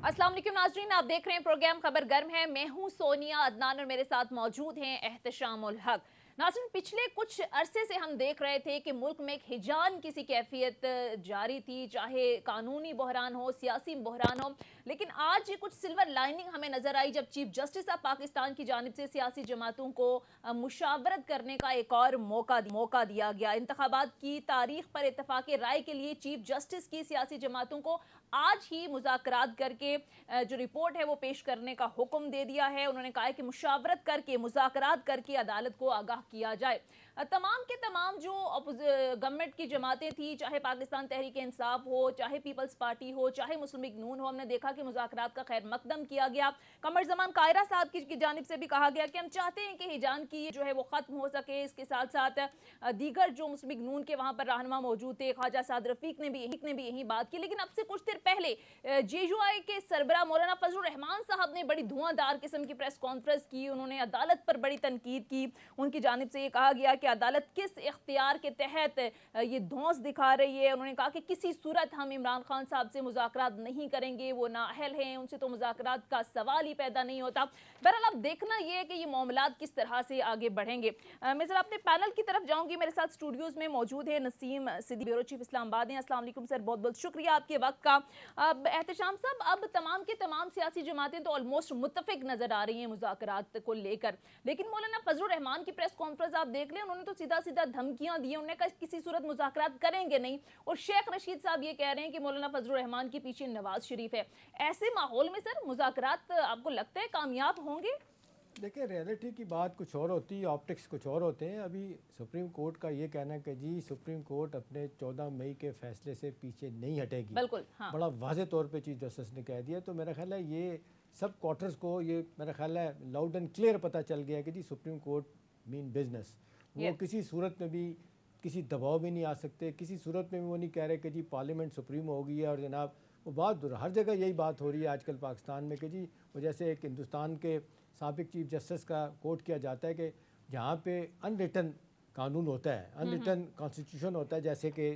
अस्सलाम वालेकुम नाज़रीन, आप देख रहे हैं प्रोग्राम खबर गर्म है। मैं हूं सोनिया अदनान और मेरे साथ मौजूद हैं एहतशामुल हक। नाज़रीन, पिछले कुछ अरसे से हम देख रहे थे कि मुल्क में एक हिजान किसी कैफियत जारी थी, चाहे कानूनी बहरान हो, सियासी बहरान हो। लेकिन आज कुछ सिल्वर लाइनिंग हमें नजर आई जब चीफ जस्टिस ऑफ पाकिस्तान की जानिब से सियासी जमातों को मुशावरत करने का एक और मौका दिया गया। इंतखाबात की तारीख पर इत्तफाक राय के लिए चीफ जस्टिस की सियासी जमातों को आज ही मुज़ाकरात करके जो रिपोर्ट है वो पेश करने का हुक्म दे दिया है। उन्होंने कहा है कि मुशावरत करके, मुज़ाकरात करके अदालत को आगाह किया जाए। तमाम के तमाम जो गवर्नमेंट की जमातें थी, चाहे पाकिस्तान तहरीक इंसाफ हो, चाहे पीपल्स पार्टी हो, चाहे मुस्लिम लीग नून हो, हमने देखा कि मुज़ाकरात का खैर मकदम किया गया। कमर ज़मान कायरा साहब की जानिब से भी कहा गया कि हम चाहते हैं कि हिजान की जो है वो ख़त्म हो सके। इसके साथ साथ दीगर जो मुस्लिम लीग नून के वहाँ पर रहनुमा मौजूद थे, ख्वाजा साद रफीक ने भी यही बात की। लेकिन अब से कुछ देर पहले JUI के सरबरा मौलाना फजलुर रहमान साहब ने बड़ी धुआंधार किस्म की प्रेस कॉन्फ्रेंस की। उन्होंने अदालत पर बड़ी तनकीद की। उनकी जानिब से ये कहा गया कि अदालत किस इख्तियार के तहत ये धौंस दिखा रही है। उन्होंने कहा कि किसी सूरत हम इमरान खान साहब से मुज़ाकरात नहीं करेंगे, वो नाअहल हैं, उनसे तो मुज़ाकरात का सवाल ही पैदा नहीं होता। बहरहाल अब देखना ये है कि ये मामलात किस तरह से आगे बढ़ेंगे। मैं जरा अपने पैनल की तरफ जाऊंगी। मेरे साथ स्टूडियोज में मौजूद है नसीम सिद्दीकी, ब्यूरो चीफ इस्लामाबाद हैं। अस्सलाम वालेकुम सर, बहुत बहुत शुक्रिया आपके वक्त का। एहतशाम साहब, अब तमाम के तमाम सियासी जमातें तो ऑलमोस्ट मुत्तफिक नजर आ रही हैं मुज़ाकरात को लेकर। लेकिन मौलाना फजलुर रहमान की प्रेस कॉन्फ्रेंस आप देख लें, उन्होंने तो सीधा सीधा धमकियां दी। उन्होंने कहा किसी सूरत मुज़ाकरात करेंगे नहीं। और शेख रशीद साहब ये कह रहे हैं कि मौलाना फजलुर रहमान के पीछे नवाज शरीफ है। ऐसे माहौल में सर मुज़ाकरात आपको लगता है कामयाब होंगे? देखिए, रियलिटी की बात कुछ और होती है, ऑप्टिक्स कुछ और होते हैं। अभी सुप्रीम कोर्ट का ये कहना है कि जी सुप्रीम कोर्ट अपने 14 मई के फैसले से पीछे नहीं हटेगी। बिल्कुल, हाँ। बड़ा वाज़े तौर पे चीफ जस्टिस ने कह दिया। तो मेरा ख्याल है ये सब क्वार्टर्स को ये मेरा ख्याल है लाउड एंड क्लियर पता चल गया है कि जी सुप्रीम कोर्ट मीन बिजनेस। वो किसी सूरत में भी किसी दबाव में नहीं आ सकते, किसी सूरत में भी वो नहीं कह रहे कि जी पार्लियामेंट सुप्रीम हो गई है। और जनाब वो बात हर जगह यही बात हो रही है आजकल पाकिस्तान में कि जी वो जैसे एक हिंदुस्तान के साबिक चीफ जस्टिस का कोट किया जाता है कि जहाँ पे अनरिटन कानून होता है, अनरिटन कॉन्स्टिट्यूशन होता है, जैसे कि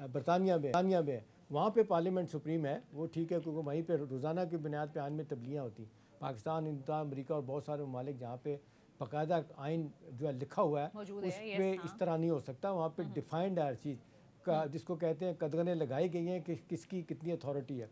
बरतानिया में वहाँ पे पार्लियामेंट सुप्रीम है, वो ठीक है, क्योंकि वहीं पे रोज़ाना की बुनियाद पे आइन में तब्दीलियाँ होती। पाकिस्तान, हिंदुस्तान, अमेरिका और बहुत सारे ममालिक जहाँ पे बाकायदा आइन जो है लिखा हुआ है उस पर इस तरह नहीं हो सकता। वहाँ पे डिफाइंड है हर चीज़ का, जिसको कहते हैं कदगनें लगाई गई हैं कि किसकी कितनी अथॉरिटी है।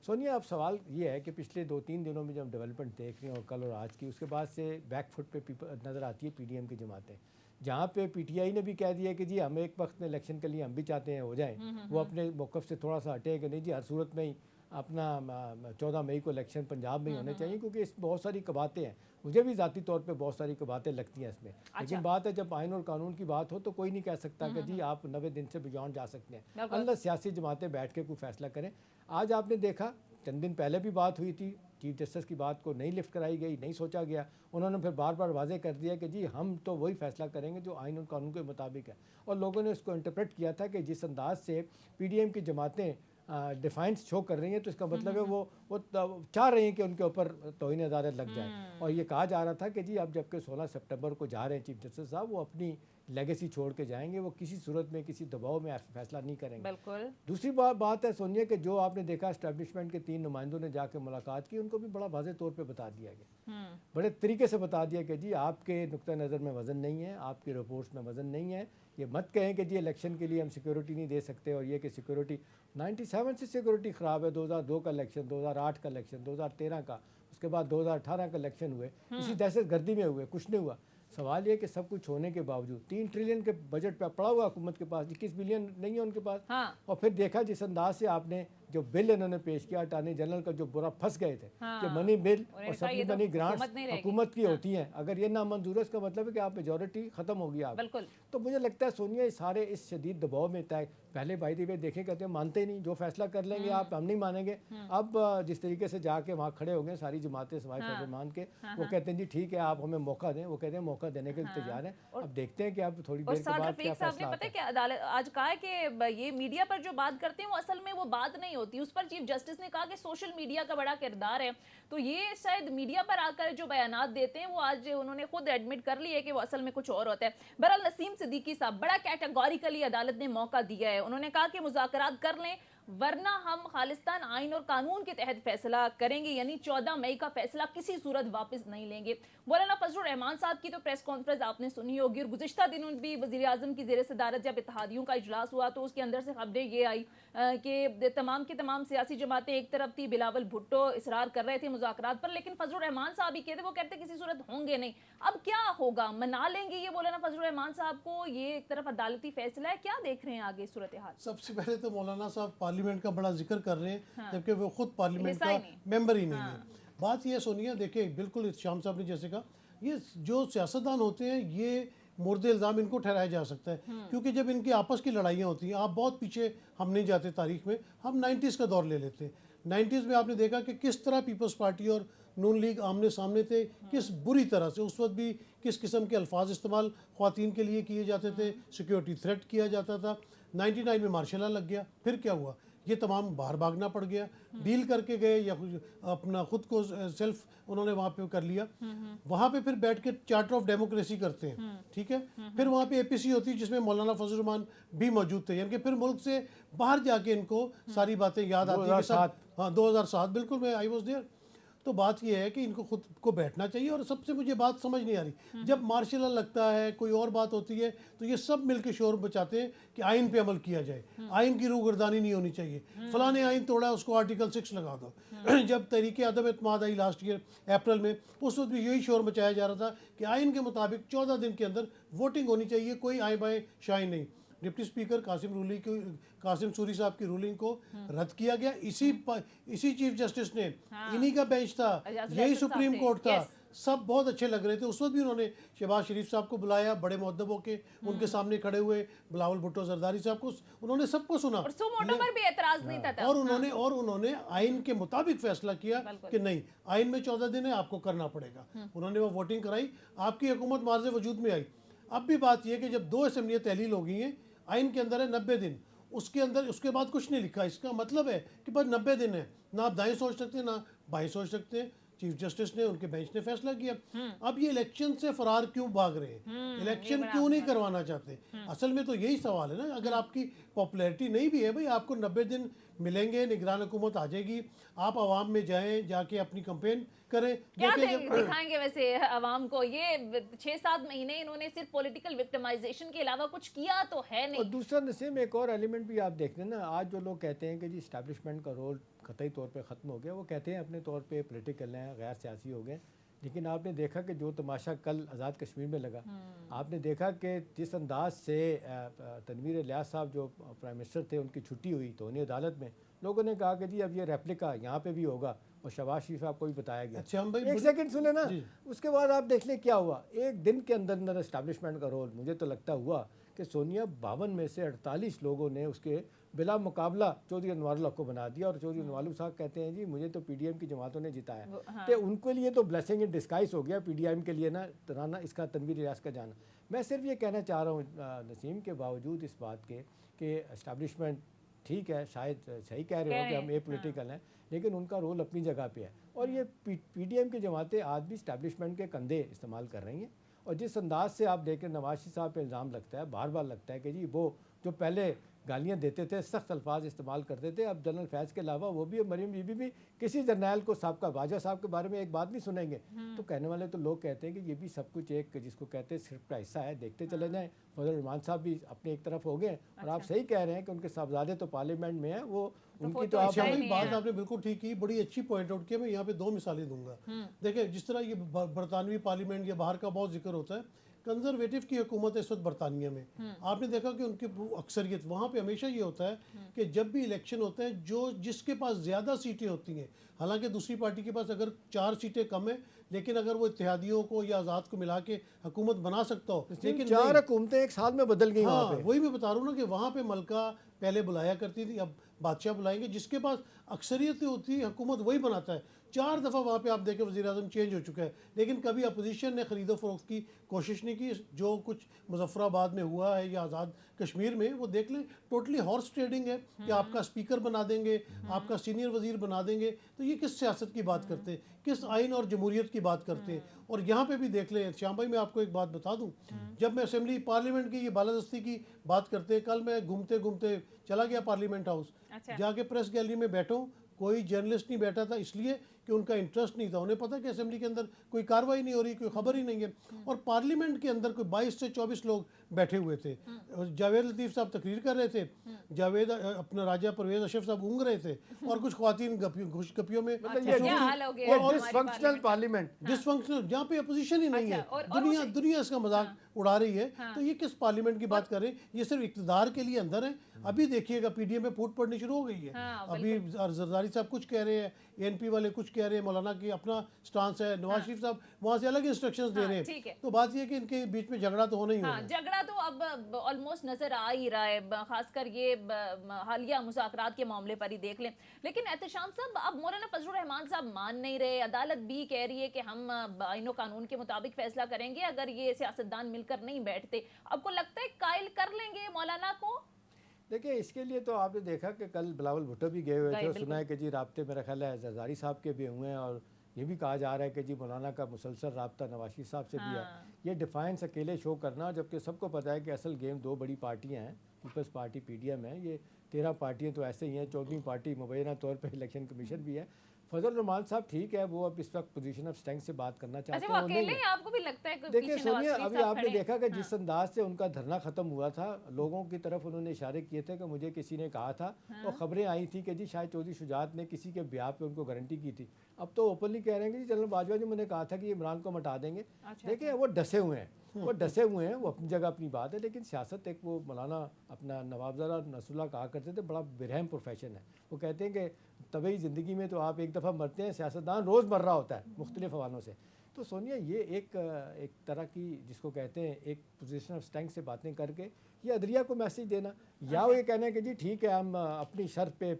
सोनिया, अब सवाल ये है कि पिछले 2-3 दिनों में जब डेवलपमेंट देख रहे हैं और कल और आज की, उसके बाद से बैकफुट पे नज़र आती है PDM की जमातें, जहाँ पे PTI ने भी कह दिया कि जी हम एक वक्त में इलेक्शन के लिए हम भी चाहते हैं हो जाएं। वो अपने मौक़िफ़ से थोड़ा सा हटे कि नहीं जी हर सूरत में ही अपना 14 मई को इलेक्शन पंजाब में ही होने चाहिए, क्योंकि इस बहुत सारी कबातें हैं। मुझे भी ज़ाती तौर पे बहुत सारी कबातें लगती हैं इसमें। लेकिन बात है जब आइन और कानून की बात हो तो कोई नहीं कह सकता कि जी आप 90 दिन से बियॉन्ड जा सकते हैं, अनलेस सियासी जमातें बैठ के कोई फैसला करें। आज आपने देखा चंद दिन पहले भी बात हुई थी, चीफ जस्टिस की बात को नहीं लिफ्ट कराई गई, नहीं सोचा गया। उन्होंने फिर बार बार वाजे कर दिया कि जी हम तो वही फैसला करेंगे जो आइन और कानून के मुताबिक है। और लोगों ने उसको इंटरप्रेट किया था कि जिस अंदाज से PDM की जमातें डिफाइंस शो कर रही हैं, तो इसका मतलब है वो चाह रही हैं कि उनके ऊपर तौहीन अदालत लग जाए। और ये कहा जा रहा था कि जी अब जबकि 16 सितंबर को जा रहे हैं चीफ जस्टिस साहब, वो अपनी लेगेसी छोड़ के जाएंगे, वो किसी सूरत में किसी दबाव में फैसला नहीं करेंगे। बिल्कुल। दूसरी बात है सोनिया कि जो आपने देखा एस्टैब्लिशमेंट के 3 नुमाइंदों ने जाके मुलाकात की, उनको भी बड़ा वाज़ेह तौर पे बता दिया गया, बड़े तरीके से बता दिया कि जी आपके नुक्ता नज़र में वज़न नहीं है, आपकी रिपोर्ट्स में वज़न नहीं है। ये मत कहें कि जी इलेक्शन के लिए हम सिक्योरिटी नहीं दे सकते, और ये कि सिक्योरिटी 97 से सिक्योरिटी ख़राब है। 2002 का इलेक्शन, 2008 का इलेक्शन, 2013 का, उसके बाद 2018 का इलेक्शन हुए, इसी दहशत गर्दी में हुए, कुछ नहीं हुआ। सवाल ये कि सब कुछ होने के बावजूद 3 ट्रिलियन के बजट पे पड़ा हुआ हुकूमत के पास, 21 बिलियन नहीं है उनके पास। और फिर देखा जिस अंदाज से आपने जो बिल इन्होंने पेश किया, अटॉर्नी जनरल का जो बुरा फंस गए थे कि मनी बिल और सप्लीमेंट्री ग्रांट्स हुकूमत की होती हैं, अगर ये नामंजूर है इसका मतलब है कि आप मेजोरिटी खत्म होगी आप। तो मुझे लगता है सोनिया सारे इस शदीद दबाव में तय पहले भाई दी देखें, कहते हैं मानते नहीं, जो फैसला कर लेंगे आप हम नहीं मानेंगे। अब जिस तरीके से जाके वहाँ खड़े हो गए सारी जमातें सवाई फजल मान के, वो कहते हैं जी ठीक है आप हमें मौका दें, वो कहते हैं मौका देने के लिए तैयार हैं। अब देखते हैं कि अब थोड़ी देर के बाद क्या फैसला आता है। कि अदालत आज कहा है कि ये मीडिया पर जो बात करते हैं वो असल में वो बात नहीं होती। उस पर चीफ जस्टिस ने कहा कि सोशल मीडिया का बड़ा किरदार है। तो ये शायद मीडिया पर आकर जो बयानात देते हैं वो आज उन्होंने खुद एडमिट कर लिया कि वो असल में कुछ और होता है। बहरहाल नसीम सिद्दीकी साहब बड़ा कैटेगोरिकली अदालत ने मौका दिया है। उन्होंने कहा कि मुज़ाकरात कर लें, वरना हम खालिस्तान आइन और कानून के तहत फैसला करेंगे, यानी 14 मई का फैसला किसी सूरत वापस नहीं लेंगे। मौलाना फजलुर रहमान साहब की तो प्रेस कॉन्फ्रेंस आपने सुनी होगी, और गुज़िश्ता दिनों भी वज़ीर आज़म की ज़ेर सदारत जब इत्तेहादियों का इजलास हुआ तो उसके अंदर से खबरें ये आई कि तमाम की तमाम सियासी जमातें एक तरफ थी, बिलावल भुट्टो इसरार कर रहे थे मुज़ाकरात पर, लेकिन फजलुर रहमान साहब ही कहते, वो कहते किसी सूरत होंगे नहीं। अब क्या होगा, मना लेंगे ये मौलाना फजलुर रहमान साहब को? ये एक तरफ अदालती फैसला है, क्या देख रहे हैं आगे सूरत हाल? सबसे पहले तो मौलाना साहब पार्लियामेंट का बड़ा जिक्र कर रहे हैं, हाँ। जबकि वो खुद पार्लियामेंट का मेंबर ही नहीं है। बात ये सोनिया, देखिए बिल्कुल शाम साहब ने जैसे कहा, ये जो सियासतदान होते हैं ये मुर्द इल्ज़ाम इनको ठहराया जा सकता है, क्योंकि जब इनकी आपस की लड़ाइयाँ होती हैं, आप बहुत पीछे हम नहीं जाते तारीख में, हम 90s का दौर ले लेते हैं। 90s में आपने देखा कि किस तरह पीपल्स पार्टी और नून लीग आमने सामने थे, किस बुरी तरह से उस वक्त भी किस किस्म के अल्फाज इस्तेमाल ख़वातीन के लिए किए जाते थे, सिक्योरिटी थ्रेट किया जाता था। 99 में मार्शल लॉ लग गया, फिर क्या हुआ, ये तमाम बाहर भागना पड़ गया, डील करके गए या अपना खुद को सेल्फ उन्होंने वहाँ पे कर लिया। वहाँ पे फिर बैठ के चार्टर ऑफ डेमोक्रेसी करते हैं, ठीक है। फिर वहाँ पे APC होती है जिसमें मौलाना फजलुर रहमान भी मौजूद थे, यानी कि फिर मुल्क से बाहर जाके इनको सारी बातें याद आती है। हाँ 2007 बिल्कुल, मैं आई वॉज देयर। तो बात यह है कि इनको खुद को बैठना चाहिए। और सबसे मुझे बात समझ नहीं आ रही, जब मार्शल लॉ लगता है, कोई और बात होती है, तो ये सब मिलकर शोर बचाते हैं कि आइन पे अमल किया जाए, आइन की रूगर्दानी नहीं होनी चाहिए, फलाने आइन तोड़ा उसको आर्टिकल 6 लगा दो। जब तहरीक अदम एतमाद आई लास्ट ईयर अप्रैल में, उस वक्त भी यही शोर मचाया जा रहा था कि आइन के मुताबिक 14 दिन के अंदर वोटिंग होनी चाहिए, कोई आए बाएँ शाई नहीं। डिप्टी स्पीकर कासिम सूरी साहब की रूलिंग को रद्द किया गया। इसी चीफ जस्टिस ने, इन्हीं का बेंच था, यही सुप्रीम कोर्ट था। सब बहुत अच्छे लग रहे थे। उस वक्त भी उन्होंने शहबाज शरीफ साहब को बुलाया, बड़े मुअद्दब होके उनके सामने खड़े हुए, बिलावल भुट्टो जरदारी साहब को, उन्होंने सबको सुना और सुमोटो पर भी एतराज नहीं था। और उन्होंने आइन के मुताबिक फैसला किया कि नहीं, आइन में 14 दिन है, आपको करना पड़ेगा। उन्होंने वो वोटिंग कराई, आपकी हुकूमत मार्ज़े वजूद में आई। अब भी बात यह कि जब 2 असेंबलियाँ तहलील हो गई हैं, आइन के अंदर है 90 दिन, उसके अंदर उसके बाद कुछ नहीं लिखा। इसका मतलब है कि बस 90 दिन है, ना आप दाएं सोच सकते हैं ना बाएं सोच सकते हैं। चीफ जस्टिस ने, उनके बेंच ने फैसला किया। अब ये इलेक्शन से फरार क्यों भाग रहे हैं, इलेक्शन क्यों नहीं करवाना चाहते? असल में तो यही सवाल है ना। अगर आपकी पॉपुलैरिटी नहीं भी है भाई, आपको 90 दिन मिलेंगे, निगरान हुकूमत आ जाएगी, आप आवाम में जाएं, जाके अपनी कैंपेन करें। क्या दिखाएंगे वैसे आवाम को? ये 6-7 महीने इन्होंने सिर्फ पॉलिटिकल विक्टिमाइजेशन के अलावा कुछ किया तो है नहीं। और दूसरा नसीम, एक और एलिमेंट भी आप देख लें ना, आज जो लोग कहते हैं कि जी इस्टेब्लिशमेंट का रोल कतई तौर पे ख़त्म हो गया, वो कहते हैं अपने तौर पे पॉलिटिकल हैं, गैर सियासी हो गए। लेकिन आपने देखा कि जो तमाशा कल आज़ाद कश्मीर में लगा, आपने देखा कि जिस अंदाज से तनवीर इलियास साहब जो प्राइम मिनिस्टर थे, उनकी छुट्टी हुई तो उन्हें अदालत में लोगों ने कहा कि जी अब ये रेप्लिका यहाँ पे भी होगा, और शहबाज शरीफ साहब को भी बताया गया। अच्छा हम भाई एक सेकंड सुने ना, उसके बाद आप देख लें क्या हुआ। एक दिन के अंदर अंदर एस्टैब्लिशमेंट का रोल मुझे तो लगता हुआ कि सोनिया 52 में से 48 लोगों ने उसके बिला मुकाबला चौधरी अनवारुल हक को बना दिया। और चौधरी अनवारुल साहब कहते हैं जी मुझे तो PDM की जमातों ने जिताया। तो उनके लिए तो ब्लेसिंग इन डिस्गाइज हो गया, PDM के लिए ना तराना इसका तनवीर इलियास का जाना। मैं सिर्फ ये कहना चाह रहा हूँ नसीम, के बावजूद इस बात के कि एस्टैब्लिशमेंट ठीक है, शायद सही कह रहे हो कि हम एपॉलिटिकल हैं, लेकिन उनका रोल अपनी जगह पे है। और ये PDM की जमातें आज भी एस्टैब्लिशमेंट के कंधे इस्तेमाल कर रही हैं। और जिस अंदाज से आप देखें नवाज शरीफ साहब पे इल्ज़ाम लगता है, बार बार लगता है कि जी वो जो पहले गालियाँ देते थे, सख्त अल्फाज इस्तेमाल करते थे, अब जनरल फैज़ के अलावा वो भी, मरीम बीबी भी किसी जर्नैल को साहब बाजा साहब के बारे में एक बात नहीं सुनेंगे। तो कहने वाले तो लोग कहते हैं कि ये भी सब कुछ एक जिसको कहते हैं स्क्रिप्ट का हिस्सा है, देखते चले जाएँ। फजल रहमान साहब भी अपने एक तरफ हो गए। और आप सही कह रहे हैं कि उनके साहबजादे तो पार्लियामेंट में हैं, वो उनकी तो आप बात आपने बिल्कुल ठीक की, बड़ी अच्छी पॉइंट आउट किया। मैं यहाँ पे 2 मिसालें दूंगा। देखिए जिस तरह ये बरतानवी पार्लियामेंट या बाहर का बहुत जिक्र होता है, कंजर्वेटिव की हुकूमत है इस वक्त बरतानिया में। आपने देखा कि उनकी अक्सरियत वहाँ पे हमेशा ये होता है कि जब भी इलेक्शन होता है, जो जिसके पास ज़्यादा सीटें होती हैं, हालांकि दूसरी पार्टी के पास अगर 4 सीटें कम है, लेकिन अगर वो इत्तेहादियों को या आज़ाद को मिला के हुकूमत बना सकता हो, लेकिन 4 हुकूमतें एक साल में बदल गई। हाँ, वही मैं बता रहा हूँ ना कि वहाँ पे मलका पहले बुलाया करती थी, अब बादशाह बुलाएंगे। जिसके पास अक्सरियत होती है हुकूमत वही बनाता है। 4 दफ़ा वहाँ पे आप देखें वज़ीर-ए-आज़म चेंज हो चुका है, लेकिन कभी अपोजिशन ने ख़रीदो फरोख्त की कोशिश नहीं की। जो कुछ मुज़फ़्फ़राबाद में हुआ है या आज़ाद कश्मीर में, वो देख लें टोटली हॉर्स ट्रेडिंग है कि आपका स्पीकर बना देंगे, आपका सीनियर वज़ीर बना देंगे। तो ये किस सियासत की बात करते हैं, किस आइन और जमहूरियत की बात करते हैं। और यहाँ पे भी देख लें श्याम भाई, मैं आपको एक बात बता दूँ, जब मैं असेंबली पार्लियामेंट की ये बालादस्ती की बात करते हैं, कल मैं घूमते घूमते चला गया पार्लियामेंट हाउस, जाके प्रेस गैलरी में बैठा हूँ, कोई जर्नलिस्ट नहीं बैठा था, इसलिए कि उनका इंटरेस्ट नहीं था। उन्हें पता कि असेंबली के अंदर कोई कार्रवाई नहीं हो रही, कोई खबर ही नहीं है। और पार्लियामेंट के अंदर कोई 22 से 24 लोग बैठे हुए थे। जावेद लतीफ़ साहब तकरीर कर रहे थे, जावेद अपना राजा परवेज़ अशरफ साहब ऊँग रहे थे, और कुछ ख़वातीन घुसगपियों में डिसफंक्शनल पार्लियामेंट, डिसफंक्शनल, जहाँ पे अपोजिशन ही नहीं है। दुनिया इसका मजाक उड़ा रही है। तो ये किस पार्लियामेंट की बात कर रहे हैं? ये सिर्फ इक़्तिदार के लिए अंदर है। अभी देखिएगा पीडीएम में फूट पड़नी शुरू हो गई है। अभी जरदारी साहब कुछ कह रहे हैं, एनपी वाले कुछ कह रहे हैं, मौलाना की अपना स्टांस है, नवाज शरीफ साहब वहाँ से अलग इंस्ट्रक्शंस दे रहे हैं। तो बात ये है कि इनके बीच में झगड़ा तो होना ही होगा। झगड़ा तो अब ऑलमोस्ट नजर आ ही रहा है, खासकर ये हालिया मुज़ाकरात के मामले पर ही देख लें। लेकिन एहतशाम साहब, अब मौलाना फजलुर रहमान साहब मान नहीं रहे, अदालत भी कह रही है कि हम आईनो कानून के मुताबिक फैसला करेंगे, अगर ये सियासतदान मिलकर नहीं बैठते। आपको लगता है कायल कर लेंगे मौलाना को? देखिए, इसके लिए तो आपने देखा कि कल बिलावल भुट्टो भी गए हुए थे, सुना है कि जी राब्ते मेरा ख्याल है जरदारी साहब के भी हुए हैं, और ये भी कहा जा रहा है कि जी मौलाना का मुसलसल राब्ता नवाज शरीफ साहब से भी है। ये डिफाइंस अकेले शो करना, जबकि सबको पता है कि असल गेम 2 बड़ी पार्टियां हैं, पीपल्स पार्टी पीडीएम है, ये 13 पार्टियां तो ऐसे ही हैं, 14वीं पार्टी मुबैना तौर पर इलेक्शन कमीशन भी है। फजल रहमान साहब ठीक है, वो अब इस वक्त पोजीशन ऑफ स्ट्रेंथ से बात करना चाहते हैं। अकेले आपको भी लगता है? देखिए सोनिया, अभी आपने देखा कि जिस अंदाज से उनका धरना खत्म हुआ था, लोगों की तरफ उन्होंने इशारे किए थे कि मुझे किसी ने कहा था, और खबरें आई थी कि जी शायद चौधरी शुजात ने किसी के ब्याह पे उनको गारंटी की थी। अब तो ओपनली कह रहे हैं कि जी जनरल बाजवा जी मैंने कहा था कि इमरान को हटा देंगे। देखिए वो डसे हुए हैं, वो अपनी जगह अपनी बात है, लेकिन सियासत एक, वो मौलाना अपना नवाबजादा नसरुल्लाह कहा करते थे, बड़ा बेरहम प्रोफेशन है। वो कहते हैं कि तबई ज़िंदगी में तो आप एक दफ़ा मरते हैं, सियासतदान रोज़ मर रहा होता है मुख्तलिफ हवालों से। तो सोनिया, ये एक तरह की जिसको कहते हैं एक पोजीशन ऑफ स्ट्रेंथ से बातें करके ये अदलिया को मैसेज देना, या वो ये कहना है कि जी ठीक है हम अपनी शर्त पे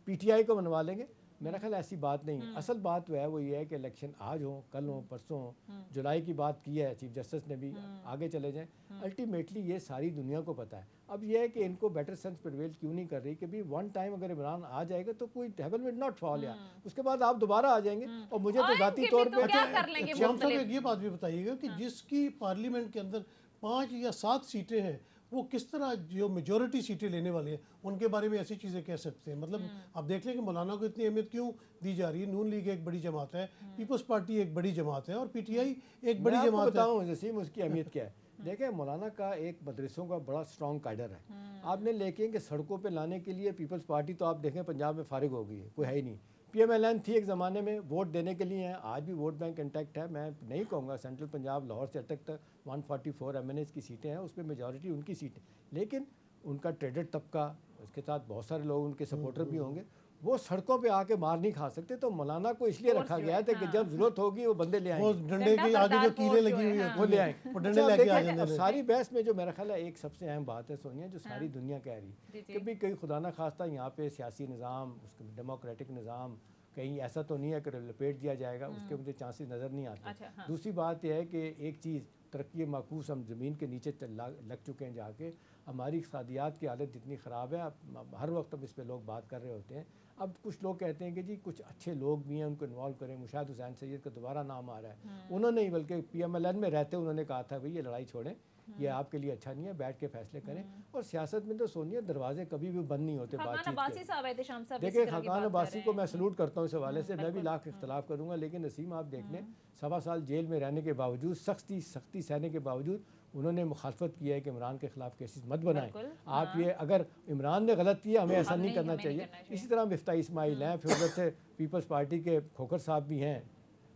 पीटीआई को मनवा लेंगे। मेरा ख्याल ऐसी बात नहीं। असल बात वो है, वो ये है कि इलेक्शन आज हो, कल हो, परसों हो, जुलाई की बात की है चीफ जस्टिस ने भी, आगे चले जाएं। अल्टीमेटली ये सारी दुनिया को पता है। अब ये है कि इनको बेटर सेंस प्रिवेल क्यों नहीं कर रही कि भी वन टाइम अगर इमरान आ जाएगा तो कोई हेवन विल नॉट फॉल, या उसके बाद आप दोबारा आ जाएंगे। और मुझे तो जाती तौर पर ये बात भी बताइएगा कि जिसकी पार्लियामेंट के अंदर 5 या 7 सीटें हैं, वो किस तरह जो मेजॉरिटी सीटें लेने वाले हैं, उनके बारे में ऐसी चीज़ें कह सकते हैं। मतलब आप देख लें कि मौलाना को इतनी अहमियत क्यों दी जा रही है। नून लीग एक बड़ी जमात है, पीपल्स पार्टी एक बड़ी जमात है, और पीटीआई एक बड़ी जमात है। बताऊं जसीम उसकी अहमियत क्या है। देखिए मौलाना का एक मदरसों का बड़ा स्ट्रॉन्ग कैडर है। आपने लेकिन कि सड़कों पे लाने के लिए पीपल्स पार्टी तो आप देखें पंजाब में फारिग हो गई है, कोई है ही नहीं। PMLN थी एक ज़माने में, वोट देने के लिए हैं, आज भी वोट बैंक इंटैक्ट है। मैं नहीं कहूँगा सेंट्रल पंजाब लाहौर से अटक तक 144 MNAs की सीटें हैं, उसमें मेजॉरिटी उनकी सीटें, लेकिन उनका ट्रेडेड तबका, उसके साथ बहुत सारे लोग उनके सपोर्टर भी होंगे, वो सड़कों पे आके मार नहीं खा सकते। तो मौलाना को इसलिए रखा गया है कि जब जरूरत होगी वो बंदे ले आएंगे, डंडे के आगे जो कीलें लगी हुई है वो ले आएंगे, वो डंडे लेके आ जाएंगे। सारी बहस में जो मेरा ख्याल है एक सबसे अहम बात है सोनिया, जो सारी दुनिया कह रही है कि भाई कहीं खुदा ना खास्ता यहाँ पे सियासी निज़ाम, उसका डेमोक्रेटिक निज़ाम कहीं ऐसा तो नहीं है कि लपेट दिया जाएगा, उसके मुझे चांसेस नज़र नहीं आते। दूसरी बात यह है कि एक चीज़ तरक्की माकूस, हम ज़मीन के नीचे लग चुके हैं जाके, हमारी इक़्तिसादियात की हालत इतनी ख़राब है। अब हर वक्त अब इस पर लोग बात कर रहे होते हैं। अब कुछ लोग कहते हैं कि जी कुछ अच्छे लोग भी हैं, उनको इन्वॉल्व करें। मुशाहिद हुसैन सैयद का दोबारा नाम आ रहा है। उन्होंने ही बल्कि PMLN में रहते उन्होंने कहा था भाई ये लड़ाई छोड़ें, ये आपके लिए अच्छा नहीं है, बैठ के फैसले करें। और सियासत में तो सोनिया दरवाजे कभी भी बंद नहीं होते बातचीत के। देखिए खाकान अब्बासी को मैं सलूट करता हूँ इस हवाले से, मैं भी लाख इख्तलाफ करूँगा, लेकिन नसीम आप देख लें 1.25 साल जेल में रहने के बावजूद, सख्ती सहने के बावजूद उन्होंने मुखालफत किया है कि इमरान के खिलाफ केसेस मत बनाएं। आप ये अगर इमरान ने गलत किया, हमें ऐसा नहीं करना चाहिए। इसी तरह मिफ्ताह इस्माइल हैं, फिर उधर से पीपल्स पार्टी के खोखर साहब भी हैं।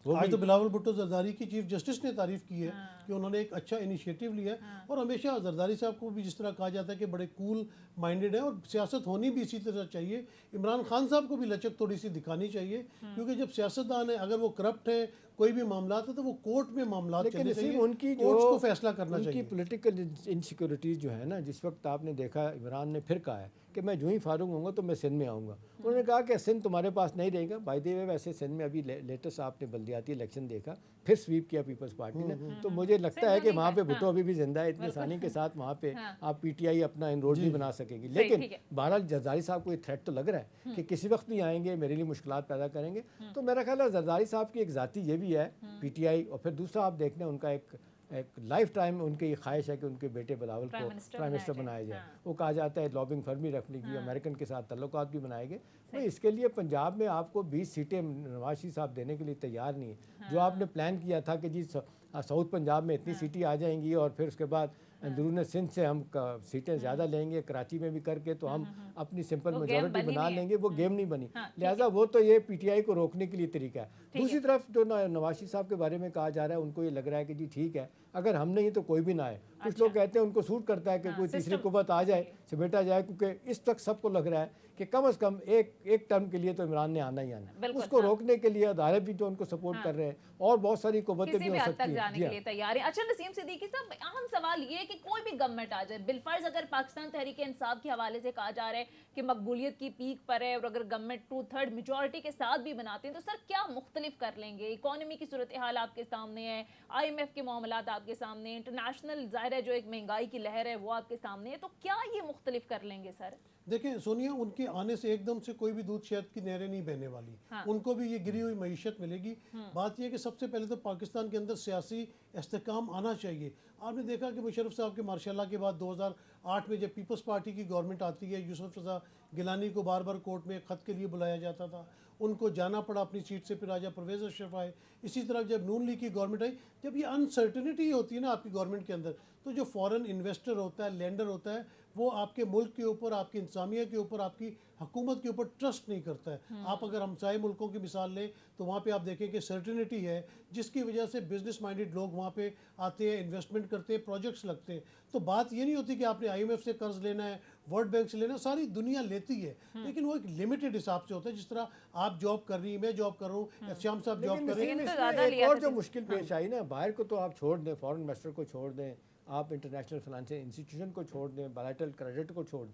आज तो बिलावल भुट्टो जरदारी की चीफ जस्टिस ने तारीफ़ की है कि उन्होंने एक अच्छा इनिशिएटिव लिया है। और हमेशा जरदारी साहब को भी जिस तरह कहा जाता है कि बड़े कूल माइंडेड है, और सियासत होनी भी इसी तरह चाहिए। इमरान खान साहब को भी लचक थोड़ी सी दिखानी चाहिए, क्योंकि जब सियासतदान है, अगर वो करप्ट है, कोई भी मामला है तो वो कोर्ट में मामला चलने चाहिए, उनकी कोर्ट को फैसला करना चाहिए। उनकी पॉलिटिकल इनसिक्योरिटीज़ जो है ना, जिस वक्त आपने देखा इमरान ने फिर कहा है कि मैं जो ही फारूक होऊंगा तो मैं सिंध में आऊँगा। उन्होंने कहा कि सिंध तुम्हारे पास नहीं रहेगा। बाय द वे वैसे सिंध में अभी लेटेस्ट आपने बल्दियाती इलेक्शन देखा, फिर स्वीप किया पीपल्स पार्टी ने, तो मुझे लगता है कि वहाँ पे भुट्टो अभी भी जिंदा है, इतनी आसानी के साथ वहाँ पे आप पीटीआई अपना इनरोड भी बना सकेगी। लेकिन बहरहाल जरदारी साहब को ये थ्रेट तो लग रहा है कि किसी वक्त भी आएंगे, मेरे लिए मुश्किलात पैदा करेंगे। तो मेरा ख्याल है जरदारी साहब की एक ज़ाती ये भी है पीटीआई, और फिर दूसरा आप देख लें उनका एक लाइफ टाइम उनकी ये ख्वाहिश है कि उनके बेटे बिलावल को प्राइम मिनिस्टर बनाया जाए। वो कहा जाता है लॉबिंग फर्म भी रखने की, अमेरिकन के साथ तल्लुकात भी बनाए गए। तो इसके लिए पंजाब में आपको 20 सीटें नवाज शरीफ साहब देने के लिए तैयार नहीं है। जो आपने प्लान किया था कि जी साउथ पंजाब में इतनी सीटें आ जाएंगी और फिर उसके बाद अंदरून सिंध से हम सीटें ज़्यादा लेंगे, कराची में भी करके तो हम अपनी सिंपल मेजोरिटी बना लेंगे, वो गेम नहीं बनी। लिहाजा वो तो ये पीटीआई को रोकने के लिए तरीका है। दूसरी तरफ जो नवाज शरीफ साहब के बारे में कहा जा रहा है, उनको ये लग रहा है कि जी ठीक है, अगर हम नहीं तो कोई भी ना आए। कुछ लोग कहते हैं उनको सूट करता है कि कोई तीसरी कुव्वत आ जाए, समेटा जाए, क्योंकि इस वक्त सबको लग रहा है कि कम से कम एक टर्म के लिए तो इमरान ने आना ही आना है। उसको रोकने के लिए अदालत भी जो उनको सपोर्ट कर रहे हैं और बहुत सारी कुव्वतें भी हो सकती हैं। तैयार है। अच्छा नसीम सिद्दीकी साहब, अहम सवाल ये है कि कोई भी गवर्नमेंट आ जाए, बिलफर्ज अगर पाकिस्तान तहरीक इंसाफ के हवाले से कहा जा रहा है कि मकबूलियत की पीक पर है और अगर गवर्नमेंट 2/3 मेजोरिटी के साथ भी बनाते हैं तो सर क्या मुख्तलिफ कर लेंगे? इकोनॉमी की सूरत हाल आपके सामने है, IMF के मामलात आपके सामने, इंटरनेशनल जाहिर है जो एक महंगाई की लहर है वो आपके सामने है, तो क्या ये मुख्तलिफ कर लेंगे सर? देखें सोनिया, उनके आने से एकदम से कोई भी दूध शहद की नहरें नहीं बहने वाली। उनको भी ये गिरी हुई मईशत मिलेगी। बात यह है कि सबसे पहले तो पाकिस्तान के अंदर सियासी इस्तेहकाम आना चाहिए। आपने देखा कि मुशर्रफ साहब के मार्शाल्लाह के बाद 2008 में जब पीपल्स पार्टी की गवर्नमेंट आती है, यूसुफ रज़ा गिलानी को बार बार कोर्ट में ख़त के लिए बुलाया जाता था, उनको जाना पड़ा अपनी सीट से, फिर राजा परवेज़ अशरफ आए। इसी तरह जब नून लीग की गवर्नमेंट आई, जब ये अनसर्टिनिटी होती है ना आपकी गवर्नमेंट के अंदर, तो जो फॉरेन इन्वेस्टर होता है, लेंडर होता है, वो आपके मुल्क के ऊपर, आपकी इंसानिया के ऊपर, आपकी हुकूमत के ऊपर ट्रस्ट नहीं करता है। आप अगर हमसाए मुल्कों की मिसाल लें तो वहाँ पे आप देखें कि सर्टिनिटी है, जिसकी वजह से बिजनेस माइंडेड लोग वहाँ पे आते हैं, इन्वेस्टमेंट करते हैं, प्रोजेक्ट्स लगते हैं। तो बात ये नहीं होती कि आपने IMF से कर्ज लेना है, वर्ल्ड बैंक से लेना, सारी दुनिया लेती है, लेकिन वो एक लिमिटेड हिसाब से होता है। जिस तरह आप जॉब कर रही हैं, मैं जॉब कर रहा हूँ, श्याम साहब जॉब कर रहे हैं। और जो मुश्किल पेश आई ना, बाहर को तो आप छोड़ दें, फॉरेन इन्वेस्टर को छोड़ दें, आप इंटरनेशनल फाइनेंशियल इंस्टीट्यूशन को छोड़ दें, बायलैटरल क्रेडिट को छोड़ दें,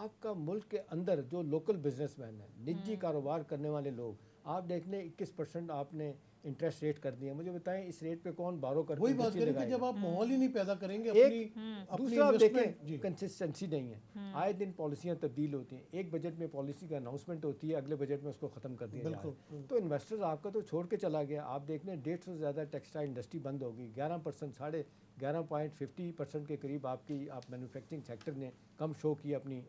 आपका मुल्क के अंदर जो लोकल बिजनेसमैन है, निजी कारोबार करने वाले लोग, आप देख लें 21% आपने इंटरेस्ट रेट कर दिया। मुझे बताएं इस रेट पे कौन बारो करके वही बात करें कि जब आप माहौल ही नहीं पैदा करेंगे दूसरा आप देखें कंसिस्टेंसी नहीं है, आए दिन पॉलिसियां तब्दील होती हैं, एक बजट में पॉलिसी का अनाउंसमेंट होती है, अगले बजट में उसको ख़त्म कर दिया जाता है। तो इन्वेस्टर्स आपका तो छोड़ के चला गया। आप देख लें 150 से ज़्यादा टेक्सटाइल इंडस्ट्री बंद होगी, 11% 11.50% के करीब आपकी मैन्युफैक्चरिंग सेक्टर ने कम शो की अपनी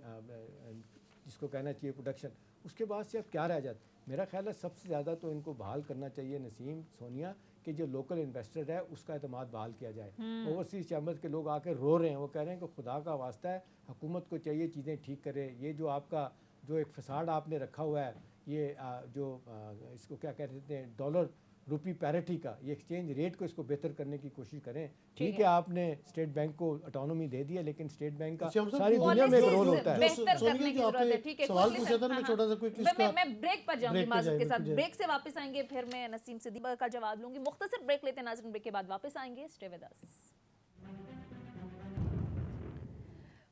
जिसको कहना चाहिए प्रोडक्शन। उसके बाद से अब क्या रह जाता है? मेरा ख्याल है सबसे ज़्यादा तो इनको बहाल करना चाहिए नसीम, सोनिया, कि जो लोकल इन्वेस्टर है उसका एतमाद बहाल किया जाए। ओवरसीज चैम्बर्स के लोग आकर रो रहे हैं, वो कह रहे हैं कि खुदा का वास्ता है हुकूमत को चाहिए चीज़ें ठीक करे। ये जो आपका जो एक फसाड आपने रखा हुआ है, ये इसको क्या कहते हैं, डॉलर रुपी पैरिटी का, ये एक्सचेंज रेट को इसको बेहतर करने की कोशिश करें। ठीक है आपने स्टेट बैंक को ऑटोनॉमी दे दिया, लेकिन स्टेट बैंक का सारी दुनिया में एक रोल होता है। सवाल पूछा था ना, मैं छोटा सा क्विक लिस्ट का मैं ब्रेक पर जाऊंगी माजिद के साथ। ब्रेक से वापस आएंगे, फिर मैं नसीम सिद्दीकी का जवाब लूंगी। मुख्तसर ब्रेक लेते हैं नाज़रीन, ब्रेक के बाद वापस आएंगे। Stay with us.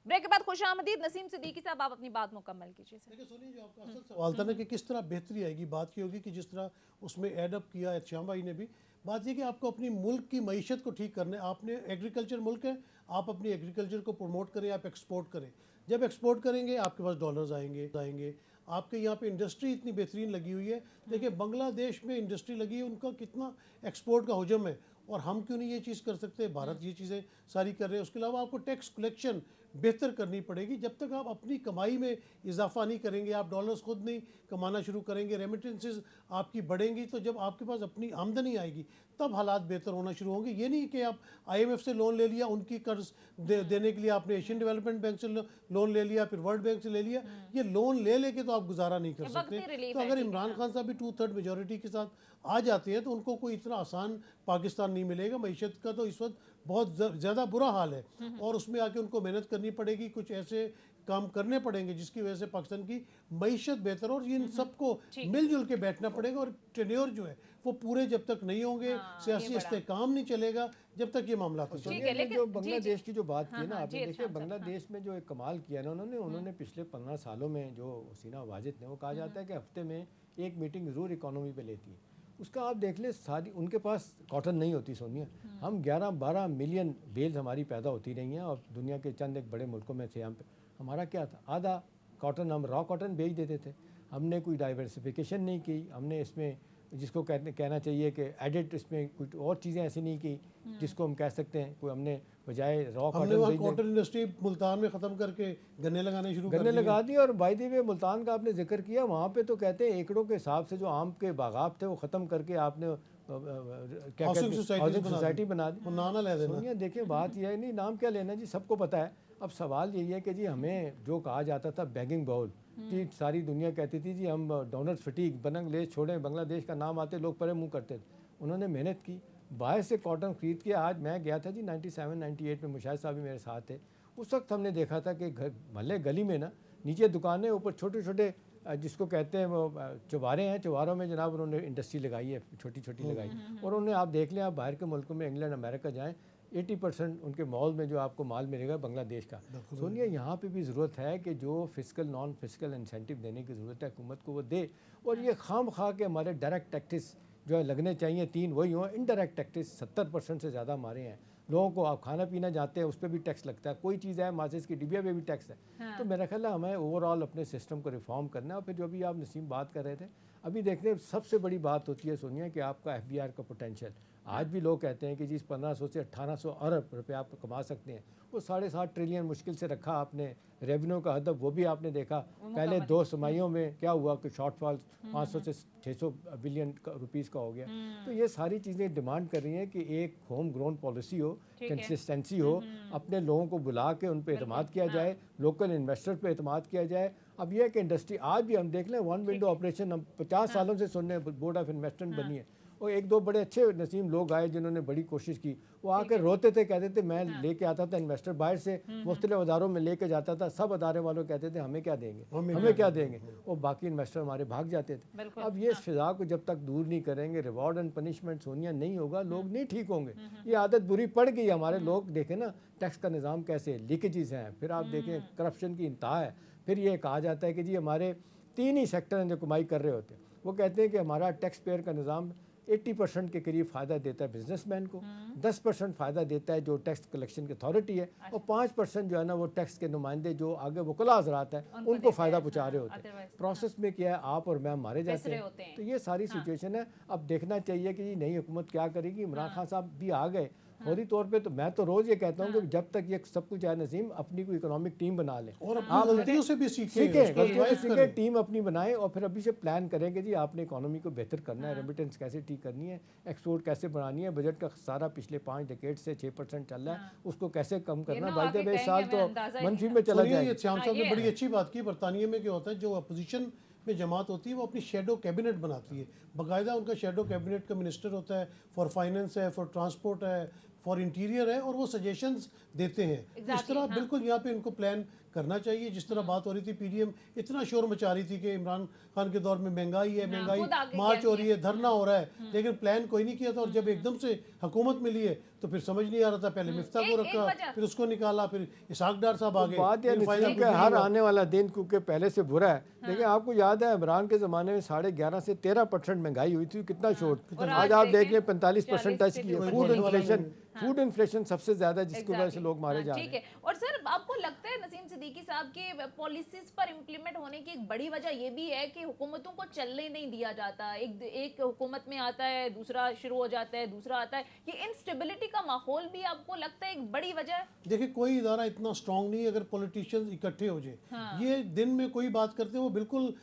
ब्रेक के बाद खुशामदीद नसीम सिद्दीकी साहब, आप अपनी बात मुकम्मल कीजिए। देखिए सुनिए, जो आपका असल सवाल था ना कि किस तरह बेहतरी आएगी, बात ये होगी कि जिस तरह उसमें एड अप किया श्याम भाई ने भी, बात ये कि आपको अपनी मुल्क की मईशत को ठीक करना है। आपने एग्रीकल्चर मुल्क है, आप अपनी एग्रीकल्चर को प्रमोट करें, आप एक्सपोर्ट करें। जब एक्सपोर्ट करेंगे आपके पास डॉलर्स आएंगे। आपके यहाँ पे इंडस्ट्री इतनी बेहतरीन लगी हुई है। देखिए बांग्लादेश में इंडस्ट्री लगी है, उनका कितना एक्सपोर्ट का हुजम है, और हम क्यों नहीं ये चीज़ कर सकते? भारत ये चीज़ें सारी कर रहे हैं। उसके अलावा आपको टैक्स कलेक्शन बेहतर करनी पड़ेगी। जब तक आप अपनी कमाई में इजाफा नहीं करेंगे, आप डॉलर्स खुद नहीं कमाना शुरू करेंगे, रेमिटेंसेस आपकी बढ़ेंगी, तो जब आपके पास अपनी आमदनी आएगी तब हालात बेहतर होना शुरू होंगे। ये नहीं कि आप IMF से लोन ले लिया, उनकी कर्ज देने के लिए आपने एशियन डेवलपमेंट बैंक से लोन ले लिया, फिर वर्ल्ड बैंक से ले लिया। ये लोन ले लेके तो आप गुजारा नहीं कर सकते। तो अगर इमरान खान साहब भी 2/3 मेजोरिटी के साथ आ जाते हैं तो उनको कोई इतना आसान पाकिस्तान नहीं मिलेगा। मईशत का तो इस वक्त बहुत ज़्यादा बुरा हाल है, और उसमें आके उनको मेहनत करनी पड़ेगी। कुछ ऐसे काम करने पड़ेंगे जिसकी वजह से पाकिस्तान की मईशत बेहतर हो, और इन सबको मिलजुल के बैठना पड़ेगा। और टेन्योर जो है वो पूरे जब तक नहीं होंगे, सियासी इस्तेहकाम नहीं चलेगा जब तक ये मामला तो जो बांग्लादेश की जो बात की ना आपने, देखिए बांग्लादेश में जो एक कमाल किया ना उन्होंने पिछले 15 सालों में, जो हसीना वाजिद ने, वो कहा जाता है कि हफ्ते में एक मीटिंग ज़रूर इकोनॉमी पे लेती है। उसका आप देख ले, सारी उनके पास कॉटन नहीं होती सोनिया। हम 11-12 मिलियन बेल्स हमारी पैदा होती रही हैं, और दुनिया के चंद एक बड़े मुल्कों में थे हम पे। हमारा क्या था, आधा कॉटन हम रॉ कॉटन बेच देते थे। हमने कोई डाइवर्सिफिकेशन नहीं की, हमने इसमें जिसको कहना चाहिए कि एडिट, इसमें कुछ और चीज़ें ऐसी नहीं की जिसको हम कह सकते हैं कोई हमने बजाय रॉ कॉटन इंडस्ट्री मुल्तान में ख़त्म करके गन्ने लगाने शुरू गन्ने लगा दिए। और बाय द वे मुल्तान का आपने जिक्र किया, वहाँ पे तो कहते हैं एकड़ों के हिसाब से जो आम के बागात थे वो ख़त्म करके आपने क्या कहते हैं सोसाइटी बना दी। सोनिया देखिए बात यह है, नहीं नाम क्या लेना जी, सबको पता है। अब सवाल यही है कि जी हमें जो कहा जाता था बैगिंग बाउल, कि सारी दुनिया कहती थी जी हम डोनर फटीक, बांग्लादेश छोड़ें, बांग्लादेश का नाम आते लोग परे मुंह करते थे। उन्होंने मेहनत की, बाहर से कॉटन खरीद के। आज मैं गया था जी 97-98 में, मुशाहिद साहब भी मेरे साथ थे। उस वक्त हमने देखा था कि घर महल्ले गली में ना नीचे दुकानें, ऊपर छोटे छोटे जिसको कहते हैं वो चौबारे हैं, चौबारों में जनाब उन्होंने इंडस्ट्री लगाई है, छोटी छोटी लगाई। और उन्हें आप देख लें, आप बाहर के मुल्कों में इंग्लैंड अमेरिका जाएँ, 80% उनके मॉल में जो आपको माल मिलेगा बांग्लादेश का। सोनिया यहाँ पे भी ज़रूरत है कि जो फिजिकल नॉन फिजिकल इंसेंटिव देने की ज़रूरत है हुकूमत को, वो दे। और ये खाम खा के हमारे डायरेक्ट टैक्सेस जो है लगने चाहिए 3, वही हों। इनडायरेक्ट टैक्सेस 70% से ज़्यादा हमारे हैं। लोगों को आप खाना पीना जाते हैं उस पर भी टैक्स लगता है, कोई चीज़ है माचिस की डिबिया पे भी टैक्स है। हाँ। तो मेरा ख्याल है हमें ओवरऑल अपने सिस्टम को रिफॉर्म करना है। और फिर जो अभी आप नसीम बात कर रहे थे, अभी देखते सबसे बड़ी बात होती है सोनिया कि आपका FBR का पोटेंशियल। आज भी लोग कहते हैं कि जी 1500 से 1800 अरब रुपये आप कमा सकते हैं। वो 7.5 ट्रिलियन मुश्किल से रखा आपने रेवेन्यू का हदफ, वो भी आपने देखा पहले 2 समाइयों में क्या हुआ कि शॉर्टफॉल 500 से 600 बिलियन रुपीस का हो गया। तो ये सारी चीज़ें डिमांड कर रही हैं कि एक होम ग्रोन पॉलिसी हो, कंसिस्टेंसी हो, अपने लोगों को बुला के उन पर एतमाद किया जाए, लोकल इन्वेस्टर पर एतमाद किया जाए। अब यह कि इंडस्ट्री आज भी हम देख लें, 1 विंडो ऑपरेशन हम 50 सालों से सुनने, बोर्ड ऑफ इन्वेस्टमेंट बनी है। और 1-2 बड़े अच्छे नसीम लोग आए जिन्होंने बड़ी कोशिश की, वो आकर रोते थे, कहते थे मैं लेके आता था इन्वेस्टर बाहर से, मुख्तलिफ अदारों में लेके जाता था, सब अदारे वालों कहते थे हमें क्या देंगे, हमें क्या देंगे, और बाकी इन्वेस्टर हमारे भाग जाते थे। अब ये फिजा को जब तक दूर नहीं करेंगे, रिवॉर्ड एंड पनिशमेंट सोनिया नहीं होगा, लोग नहीं ठीक होंगे। ये आदत बुरी पड़ गई हमारे। लोग देखें ना टैक्स का निज़ाम कैसे, लीकेजेस हैं, फिर आप देखें करप्शन की इंतहा है। फिर ये कहा जाता है कि जी हमारे 3 ही सेक्टर हैं जो कमाई कर रहे होते हैं। वो कहते हैं कि हमारा टैक्स पेयर का निज़ाम 80% के करीब फ़ायदा देता है बिजनेसमैन को, 10% फ़ायदा देता है जो टैक्स कलेक्शन की अथॉरिटी है, और 5% जो है ना वो टैक्स के नुमाइंदे जो आगे वकला हज़रात है उनको फ़ायदा पहुँचा रहे होते हैं। प्रोसेस में क्या है, आप और मैं मारे जाते हैं। तो ये सारी सिचुएशन है। अब देखना चाहिए कि नई हुकूमत क्या करेगी। इमरान खान साहब भी आ गए फौरी तौर पे, तो मैं तो रोज़ ये कहता हूँ कि जब तक ये सब कुछ है नसीम, अपनी कोई इकोनॉमिक टीम बना लें और आप गलतियों से भी सीखें, टीम अपनी बनाएं, और फिर अभी से प्लान करेंगे जी आपने इकोनॉमी को बेहतर करना है, रेमिटेंस कैसे ठीक करनी है, एक्सपोर्ट कैसे बढ़ानी है, बजट का सारा पिछले 5 डिकेड से 6% चल रहा है, उसको कैसे कम करना है। भाई इस साल तो मनफी में चला जाएगा। श्याम साहब ने बड़ी अच्छी बात की। बरतानिया में क्या होता है, जो अपोजिशन में जमात होती है वो अपनी शेडो कैबिनेट बनाती है, बाकायदा उनका शेडो कैबिनेट का मिनिस्टर होता है, फॉर फाइनेंस है, फॉर ट्रांसपोर्ट है, फॉर इंटीरियर है, और वो सजेशंस देते हैं। इस तरह बिल्कुल यहाँ पे इनको प्लान करना चाहिए। जिस तरह बात हो रही थी, PDM इतना शोर मचा रही थी कि इमरान खान के दौर में महंगाई है, महंगाई मार्च हो रही है, धरना हो रहा है, लेकिन प्लान कोई नहीं किया था। और जब एकदम से हुकूमत मिली है तो फिर समझ नहीं आ रहा था, पहले मिफ्ता को रखा, फिर उसको निकाला, फिर इसहाक डार साहब आ गए। हर आने वाला दिन क्योंकि पहले से बुरा है। लेकिन आपको याद है इमरान के ज़माने में 11.5 से 13% महंगाई हुई थी, कितना शोर। आज आप देख लें 45% टच की है। फूड इन्फ्लेशन सबसे ज्यादा, जिसकी वजह से लोग मारे जा रहे हैं। ठीक है। और सर आपको लगता है नसीम सिद्दीकी साहब के पॉलिसीज पर इम्प्लीमेंट होने की एक बड़ी वजह ये भी है कि हुकूमतों को चलने नहीं दिया जाता, एक हुकूमत में आता है, दूसरा शुरू हो जाता है, दूसरा आता है, ये इनस्टेबिलिटी का माहौल भी आपको लगता है एक बड़ी वजह है? देखिए कोई इदारा इतना स्ट्रांग नहीं है अगर पॉलिटिशियंस इकट्ठे हो जाए। ये दिन में कोई बात करते हैं, वो बिल्कुल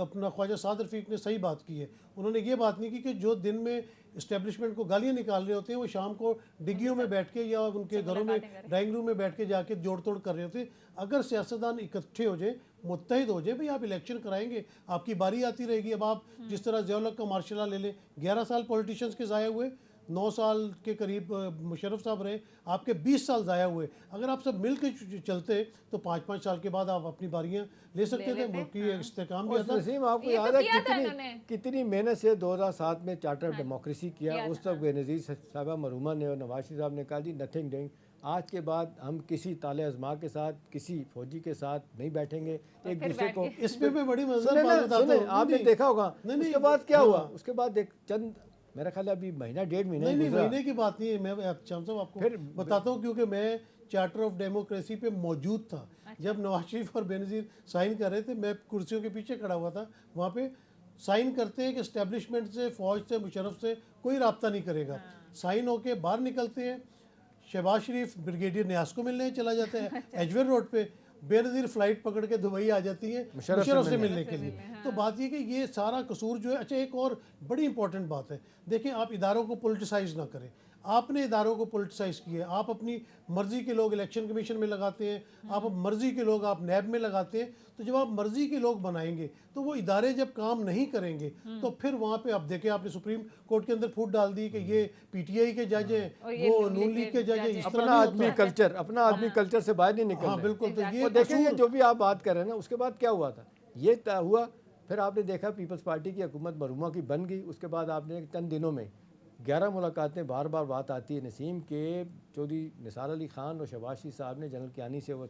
अपना ख्वाजा साद रफीक ने सही बात की है। उन्होंने ये बात नहीं की कि जो दिन में इस्टेब्लिशमेंट को गालियाँ निकाल रहे होते हैं, वो शाम को डिग्गियों में बैठ के या उनके घरों में ड्राइंग रूम में बैठ के जाके जोड़ तोड़ कर रहे होते हैं। अगर सियासतदान इकट्ठे हो जाए, मुत्तहिद हो जाए, भाई आप इलेक्शन कराएंगे, आपकी बारी आती रहेगी। अब आप जिस तरह ज़िया-उल-हक का मार्शल लॉ ले लें, 11 साल पॉलिटिशियंस के ज़ाया हुए, 9 साल के करीब मुशर्रफ साहब रहे, आपके 20 साल ज़ाया हुए। अगर आप सब मिल के चलते तो 5-5 साल के बाद आप अपनी बारियां ले सकते थे, मुल्क की इस्तेकाम भी आता। नसीम आपको याद है कितनी मेहनत से 2007 में चार्टर ऑफ डेमोक्रेसी किया, उस तक बेनज़ीर साहबा मरूमा ने और नवाज शरीफ साहब ने कहा जी नथिंग डूइंग। आज के बाद हम किसी ताले अजमा के साथ, किसी फौजी के साथ नहीं बैठेंगे, एक दूसरे को। इस पे मैं बड़ी मजेदार बात बताता हूं, आपने देखा होगा उसके बाद क्या हुआ, उसके बाद एक चंद मेरा ख्याल अभी महीना 1.5 महीना नहीं महीने की बात नहीं है, मैं शाम साहब आपको फिर बताता हूँ, क्योंकि मैं चार्टर ऑफ डेमोक्रेसी पे मौजूद था। जब नवाज शरीफ और बेनज़ीर साइन कर रहे थे, मैं कुर्सियों के पीछे खड़ा हुआ था। वहाँ पे साइन करते हैं कि इस्टेब्लिशमेंट से, फौज से, मुशर्रफ से कोई रब्ता नहीं करेगा। साइन होके बाहर निकलते हैं, शहबाज शरीफ ब्रिगेडियर न्यास को मिलने चला जाता है एजवेर रोड पे, बेनज़ीर फ्लाइट पकड़ के दुबई आ जाती है मुशर्रफ से मिलने के लिए। तो बात ये कि ये सारा कसूर जो है। अच्छा, एक और बड़ी इंपॉर्टेंट बात है, देखें आप इदारों को पॉलिटिसाइज ना करें। आपने इदारों को पॉलिटिसाइज किया, आप अपनी मर्जी के लोग इलेक्शन कमीशन में लगाते हैं, आप मर्जी के लोग आप नैब में लगाते हैं। तो जब आप मर्जी के लोग बनाएंगे तो वो इदारे जब काम नहीं करेंगे तो फिर वहाँ पे आप देखें, आपने सुप्रीम कोर्ट के अंदर फूट डाल दी कि ये पीटीआई के जज हैं, वो नून लीग के जज हैं। अपना आदमी कल्चर से बाहर नहीं निकल। हाँ बिल्कुल। तो ये देखेंगे जो भी आप बात कर रहे हैं ना, उसके बाद क्या हुआ था, ये हुआ। फिर आपने देखा पीपल्स पार्टी की हुकूमत मरूमा की बन गई। उसके बाद आपने चंद दिनों में 11 मुलाकातें, बार बार बात आती है नसीम के चौधरी निसार अली ख़ान और शहबाज शरीफ साहब ने जनरल कियानी से, वो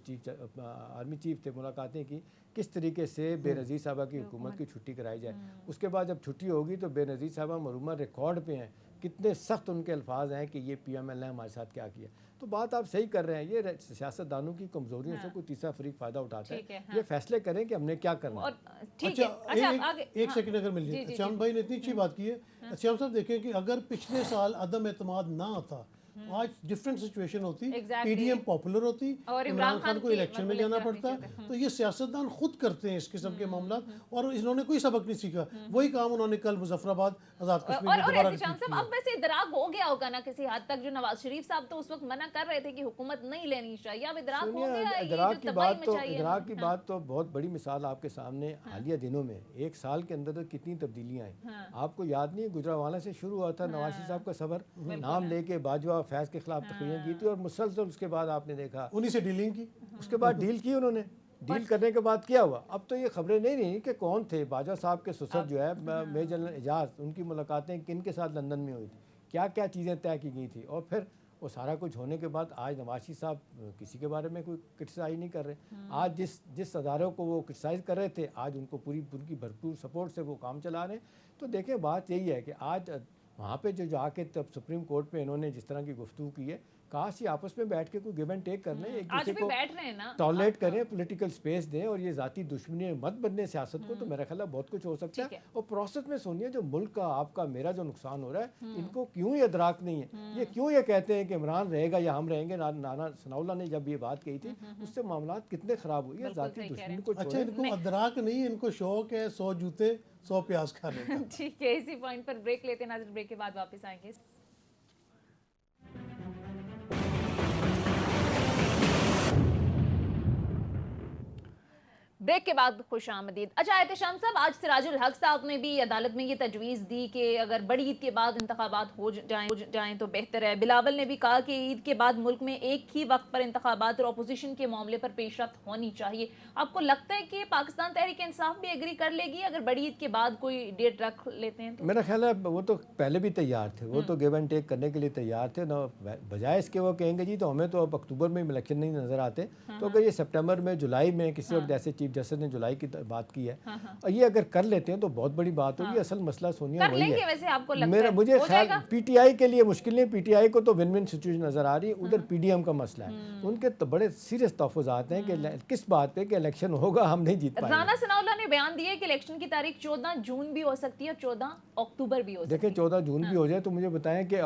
आर्मी चीफ थे, मुलाकातें की किस तरीके से बेनज़ीर साहबा की हुकूमत की छुट्टी कराई जाए। उसके बाद जब छुट्टी होगी तो बेनज़ीर साहबा मरूमा रिकॉर्ड पे हैं, कितने सख्त उनके अल्फाज हैं कि ये PML ने हमारे साथ क्या किया। तो बात आप सही कर रहे हैं, ये सियासतदानों की कमजोरियों से कोई तीसरा फरीक फ़ायदा उठाता है। ये फैसले करें कि हमने क्या करना है। अच्छा, एक सेकंड अगर मिल जाए। श्याम भाई ने इतनी अच्छी बात की है। श्याम साहब देखें कि अगर पिछले साल अदम एतमाद ना आता, आज डिफरेंट सिचुएशन होती, PDM पॉपुलर होती, इमरान खान को इलेक्शन में जाना पड़ता। तो ये सियासतदान खुद करते हैं इस किस्म के मामला, और इन्होंने कोई सबक नहीं सीखा। वही काम उन्होंने कल मुजफ्फराबाद, आजाद कश्मीर में दोबारा रिपीट किया। अब वैसे इदराक हो गया होगा ना किसी हद तक, जो नवाज शरीफ साहब तो उस वक्त मना कर रहे थे कि हुकूमत नहीं लेनी चाहिए, अब इदराक हो गया। इदराक की बात तो बहुत बड़ी मिसाल आपके सामने हालिया दिनों में, एक साल के अंदर कितनी तब्दीलियां आई। आपको याद नहीं, गुजरावाला से शुरू हुआ था नवाज शरीफ साहब का सफर, नाम लेके बाजवा फैज के खिलाफ तकरीरें की थी, और मुसलसल उसके बाद आपने देखा उन्हीं से डीलिंग की, उसके बाद डील की उन्होंने। डील करने के बाद क्या हुआ, अब तो ये खबरें नहीं रही कि कौन थे। बाजवा साहब के ससुर जो है मेजर जनरल एजाज, उनकी मुलाकातें किन के साथ लंदन में हुई थी, क्या क्या चीज़ें तय की गई थी। और फिर वो सारा कुछ होने के बाद आज नवाज शरीफ साहब किसी के बारे में कोई क्रिटिसाइज नहीं कर रहे। आज जिस अदारों को वो क्रिटिसाइज कर रहे थे, आज उनको उनकी भरपूर सपोर्ट से वो काम चला रहे हैं। तो देखें, बात यही है कि आज वहाँ पे जो जाके तब सुप्रीम कोर्ट पे इन्होंने जिस तरह की गुफ्तगू की है, काश ये आपस में बैठ के कोई गिव एंड टेक कर लें, एक दूसरे को टॉलरेट करें, पॉलिटिकल स्पेस दें, और ये जाती दुश्मनी मत बनने सियासत को। तो मेरा ख्याल है बहुत कुछ हो सकता है। और प्रोसेस में सोनिया, जो मुल्क का, आपका, मेरा जो नुकसान हो रहा है, इनको क्यों ये अदराक नहीं है। ये क्यों ये कहते हैं कि इमरान रहेगा या हम रहेंगे। नाना सनाउल्लाह ने जब ये बात कही थी, उससे मामला कितने खराब हुए। जाती दुश्मनी को अच्छा, इनको अदराक नहीं, इनको शौक है 100 जूते 100 प्याज खाने का। ठीक है, इसी पॉइंट पर ब्रेक लेते हैं नाज़रीन, ब्रेक के बाद वापस आएंगे। ब्रेक के बाद खुश आमदीद। अच्छा एहतशाम साहब, आज सिराजुल हक साहब ने भी अदालत में ये तजवीज़ दी कि अगर बड़ी ईद के बाद इंतखाबात हो जाएं तो बेहतर है। बिलावल ने भी कहा कि ईद के बाद मुल्क में एक ही वक्त पर इंतखाबात और अपोजिशन के मामले पर पेशरफ्त होनी चाहिए। आपको लगता है कि पाकिस्तान तहरीक इंसाफ भी एग्री कर लेगी अगर बड़ी ईद के बाद कोई डेट रख लेते हैं तो? मेरा ख्याल है वो तो पहले भी तैयार थे, वो तो गिव एंड टेक करने के लिए तैयार थे ना। बजाय इसके वो कहेंगे जी तो हमें तो अब अक्टूबर में इलेक्शन नहीं नजर आते, तो अगर ये सितंबर में, जुलाई में, किसी वक्त जैसे चीफ जस्टिस ने जुलाई की बात की है, और ये अगर कर लेते हैं तो बहुत बड़ी बात होगी। असल मसला सोनिया वही है। वैसे आपको लगता है मुझे ख्याल PTI के लिए मुश्किल नहीं, PTI को तो विन विन सिचुएशन नजर आ रही है। उधर PDM का मसला है, उनके तो बड़े सीरियस तहफ़्फ़ुज़ात हैं कि किस बात पे कि इलेक्शन होगा, हम नहीं जीत पाएंगे। राना सनाउल्लाह ने बयान दिया कि इलेक्शन की तारीख 14 जून भी हो सकती है और 14 अक्टूबर भी हो सकती है। देखिए 14 जून भी हो जाए तो मुझे बताएं कि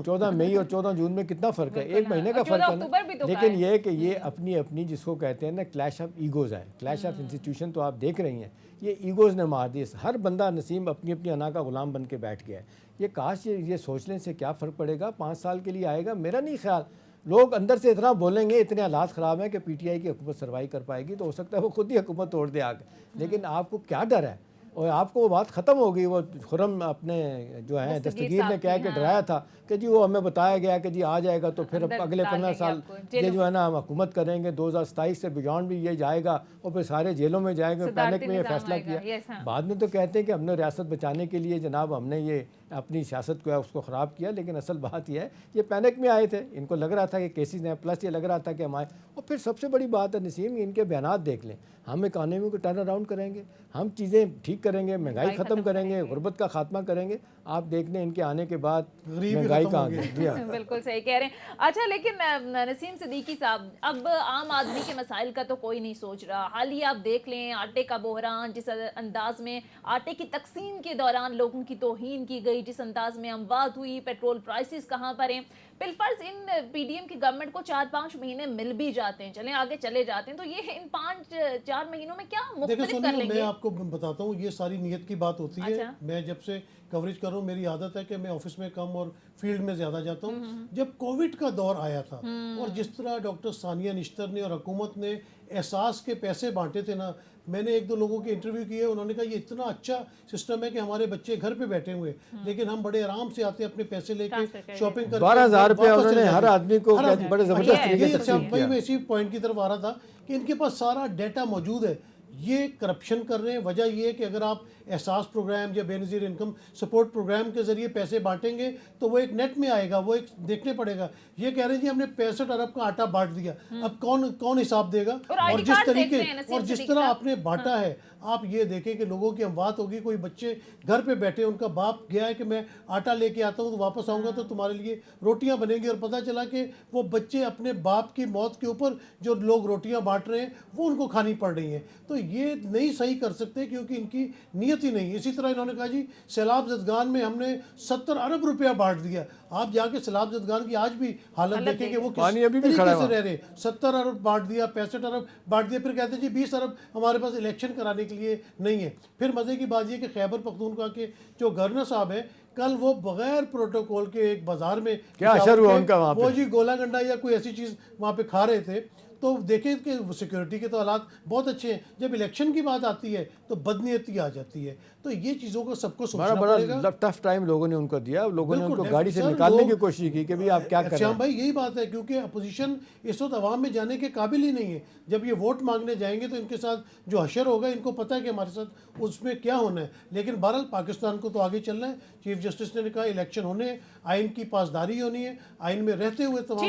14 मई और 14 जून में कितना फ़र्क है, एक महीने का फ़र्क है। लेकिन ये है कि ये अपनी अपनी जिसको कहते हैं ना क्लैश ऑफ ईगोज़ है, क्लैश ऑफ इंस्टीट्यूशन तो आप देख रही हैं, ये ईगोज़ ने मार दी। हर बंदा नसीम अपनी अपनी अना का गुलाम बन के बैठ गया है। ये काश ये सोचने से क्या फ़र्क पड़ेगा, 5 साल के लिए आएगा, मेरा नहीं ख्याल। लोग अंदर से इतना बोलेंगे, इतने हालात ख़राब हैं कि PTI की हुकूमत सर्वाइव कर पाएगी, तो हो सकता है वो खुद ही हुकूमत तोड़ दे आगे। लेकिन आपको क्या डर है, और आपको वो बात ख़त्म हो गई। वो खुरम अपने जो है दस्तगीर ने क्या कि डराया था कि जी वो हमें बताया गया कि जी आ जाएगा तो फिर अगले 15 साल ये जो है ना हम हुकूमत करेंगे, 2027 से बियॉन्ड भी ये जाएगा और फिर सारे जेलों में जाएंगे। पैनिक में ये फैसला किया। बाद में तो कहते हैं कि हमने रियासत बचाने के लिए जनाब हमने ये अपनी सियासत को है उसको ख़राब किया, लेकिन असल बात यह है ये पैनिक में आए थे। इनको लग रहा था कि केसेस हैं, प्लस ये लग रहा था कि हम आए। और फिर सबसे बड़ी बात है नसीम, इनके बयानात देख लें, हम इकानमी को टर्न अराउंड करेंगे, हम चीज़ें ठीक करेंगे, महंगाई ख़त्म करेंगे, गुर्बत का खात्मा करेंगे। आप देख लें इनके आने के बाद महंगाई का बिल्कुल सही कह रहे हैं। अच्छा, लेकिन नसीम सिद्दीकी साहब, अब आम आदमी के मसाइल का तो कोई नहीं सोच रहा। हाल ही आप देख लें आटे का बहरान, जिस अंदाज में आटे की तकसीम के दौरान लोगों की तौहीन की गई, जिस अंदाज में अमवात हुई, पेट्रोल प्राइसेस कहाँ पर हैं। बिलफर्ज इन पीडीएम की गवर्नमेंट को 4-5 महीने मिल भी जाते हैं, चलें आगे चले जाते हैं, तो ये इन 5-4 महीनों में क्या मुख्तलिफ कर लेंगे? मैं आपको बताता हूँ, ये सारी नीयत की बात होती है। अच्छा। मैं जब से कवरेज कर रहा हूँ, मेरी आदत है कि मैं ऑफिस में कम और फील्ड में ज़्यादा जाता हूँ। जब कोविड का दौर आया था और जिस तरह डॉक्टर सानिया निश्तर ने और हुकूमत ने एहसास के पैसे बांटे थे ना, मैंने 1-2 लोगों के इंटरव्यू किए, उन्होंने कहा ये इतना अच्छा सिस्टम है कि हमारे बच्चे घर पे बैठे हुए लेकिन हम बड़े आराम से आते हैं, अपने पैसे लेके शॉपिंग करके 12,000 रुपये उन्होंने हर आदमी को बड़े जबरदस्त तरीके से तकसीम किया। मैं इसी पॉइंट की तरफ आ रहा था कि इनके पास सारा डेटा मौजूद है। ये करप्शन कर रहे हैं। वजह ये है कि अगर आप एहसास प्रोग्राम या बेनज़ीर इनकम सपोर्ट प्रोग्राम के ज़रिए पैसे बांटेंगे तो वो एक नेट में आएगा, वो एक देखने पड़ेगा। ये कह रहे हैं जी हमने 65 अरब का आटा बांट दिया, अब कौन हिसाब देगा? और जिस तरीके और जिस तरह आपने बांटा है, आप ये देखें कि लोगों की अमवात होगी, कोई बच्चे घर पे बैठे, उनका बाप गया है कि मैं आटा लेके आता हूँ तो वापस आऊँगा तो तुम्हारे लिए रोटियाँ बनेंगी, और पता चला कि वो बच्चे अपने बाप की मौत के ऊपर जो लोग रोटियाँ बांट रहे हैं वो उनको खानी पड़ रही हैं। तो ये नहीं सही कर सकते क्योंकि इनकी नीयत ही नहीं। इसी तरह इन्होंने कहा जी सैलाब ज़दगान में हमने 70 अरब रुपया बांट दिया। आप जाके सैलाब ज़दगान की आज भी हालत देखें कि वो किस तरीके से रह रहे। 70 अरब बांट दिया, 65 अरब बांट दिया, फिर कहते हैं जी 20 अरब हमारे पास इलेक्शन कराने के लिए नहीं है। फिर मज़े की बात ये कि खैबर पख्तूनख्वा के जो गवर्नर साहब हैं, कल वो बगैर प्रोटोकॉल के एक बाजार में क्या असर हुआ उनका वहाँ पे? वो जी गोला गंडा या कोई ऐसी चीज़ वहाँ पे खा रहे थे। तो देखें कि सिक्योरिटी के तो हालात बहुत अच्छे हैं, जब इलेक्शन की बात आती है तो बदनीयती आ जाती है। तो ये चीज़ों को सबको सोचना पड़ेगा। बड़ा टफ टाइम लोगों ने उनको दिया, लोगों ने उनको गाड़ी से निकालने की कोशिश की कि भाई आप क्या कर रहे हैं। भाई यही बात है, क्योंकि अपोजिशन इस वक्त अवाम में जाने के काबिल ही नहीं है। जब ये वोट मांगने जाएंगे तो इनके साथ जो हशर होगा, इनको पता है कि हमारे साथ उसमें क्या होना है। लेकिन बहरहाल पाकिस्तान को तो आगे चलना है। चीफ जस्टिस ने कहा इलेक्शन होने, आइन की पासदारी होनी है, आइन में रहते हुए तमाम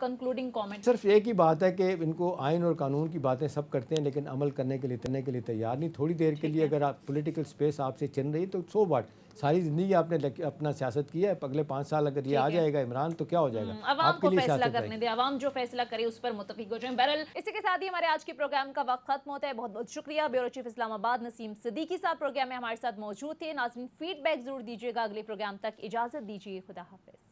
कंक्लूडिंग कमेंट। सिर्फ एक ही बात है कि इनको आइन और कानून की बातें सब करते हैं लेकिन अमल करने के लिए तैयार नहीं। थोड़ी देर के लिए अगर आप पॉलिटिकल स्पेस आपसे छिन रही तो सो व्हाट, सारी जिंदगी आपने अपना सियासत किया है, अगले 5 साल अगर ये आ जाएगा इमरान तो क्या हो जाएगा? अवाम को फैसला करने दे, अवाम जो फैसला करे उस पर मुत्तफिक हो जाए। बहरहाल इसी के साथ ही हमारे आज के प्रोग्राम का वक्त खत्म होता है। बहुत बहुत शुक्रिया। ब्यूरो चीफ इस्लामाबाद नसीम सिद्दीकी साहब प्रोग्राम में हमारे साथ मौजूद थे। नाज़रीन फीडबैक जरूर दीजिएगा। अगले प्रोग्राम तक इजाजत दीजिए। खुदा हाफिज।